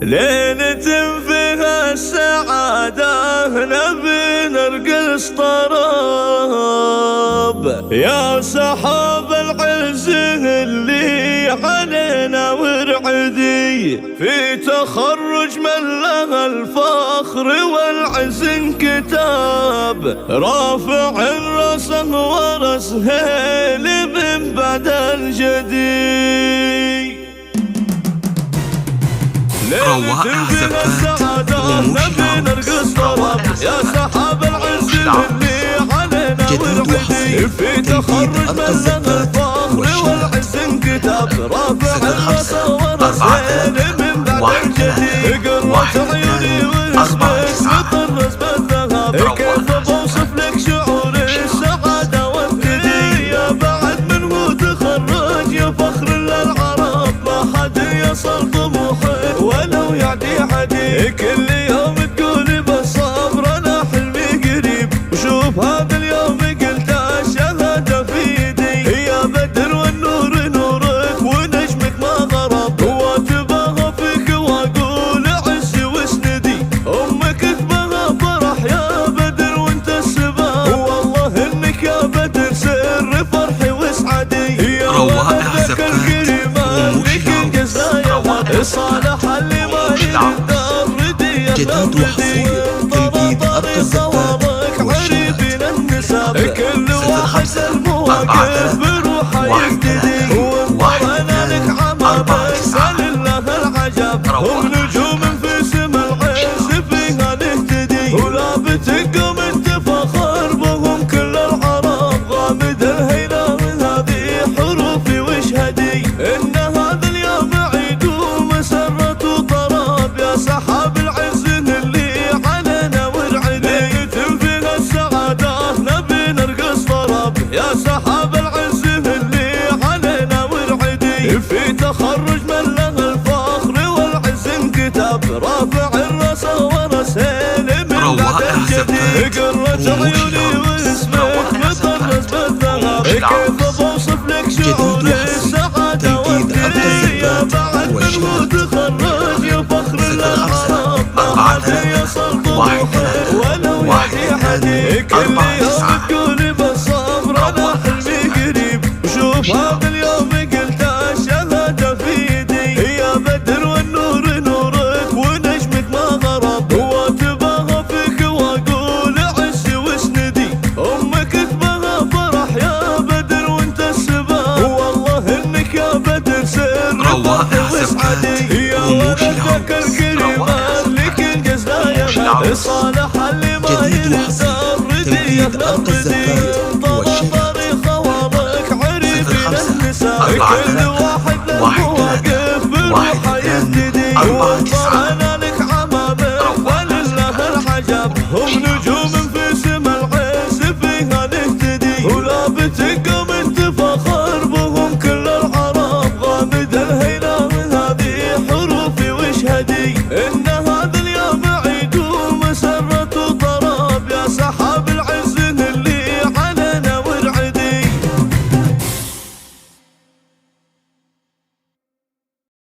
ليلة فيها السعادة نبي نرقص طرب، يا سحاب العز اللي علينا ورعدي، في تخرج من له الفخر والعز انكتاب، رافع راسه ورس هيل من بعد الجدي. روائع زفات نبي نرقص طرب، يا سحاب العز اللي علينا ورعدي، في تخرج من له الفخر والعز انكتاب، رافع راسه ورس هيل من بعد الجدي. قرة عيوني واسمك مطرز بالذهب، كيف بوصف لك شعور السعادة وابتدي، يا بعد منه تخرج يا فخر للعرب، ما حد يصل طموحه ولو يعدي حدي، كل يوم تقولي بالصبر انا حلمي قريب، وشوف هذا اليوم قلت الشهادة في يدي، يا بدر والنور نورك ونجمك ما غرب، واتباها فيك واقول عزي واسندي، امك تبغى فرح يا بدر وانت السبب، والله انك يا بدر سر فرحي واسعدي، يا ولدك الكريم لك الجزايا صالح اللي ما يقدر ردي جديد وحصري تنفيذ أرض الزفات عريبين النساب، كل واحد المواقف بروحه يهتدي، وانطرنا لك عمامك لله العجب، هم نجوم في سما العز فيها نهتدي، ولا بتقوم انت فخر بهم كل العرب، غامد الهيلة من هذه حروفي واشهدي، ان هذا اليوم عيد ومسرة وطرب، يا سحاب العز اللي علينا ورعدي، فيها السعادة نبي نرقص طرب، يا سحاب العز اللي علينا ورعدي، في تخرج من له الفخر والعز انكتاب، رافع الراس ورس هيل من بعد الجدي، قرة عيوني واسمك مطرز بالذهب، كيف بوصف لك شعور السعادة وابتدي، يا بعد منه تخرج يا فخر للعرب، ما حد يصل طموحه ولو يعدي حدي، كل يوم تقولي بالصبر انا حلمي قريب، وشوف هذا اليوم قلت الشهادة في يدي، يا بدر والنور نورك ونجمك ما غرب، واتباها فيك واقول عزي واسندي، امك تبغى فرح يا بدر وانت السبب، والله انك يا بدر سر فرحي واسعدي، يا ولدك الكريم لك الجزايا صالح اللي ما يقدر ردي يقدر طريق خوارك عريبين النساء، كل واحد له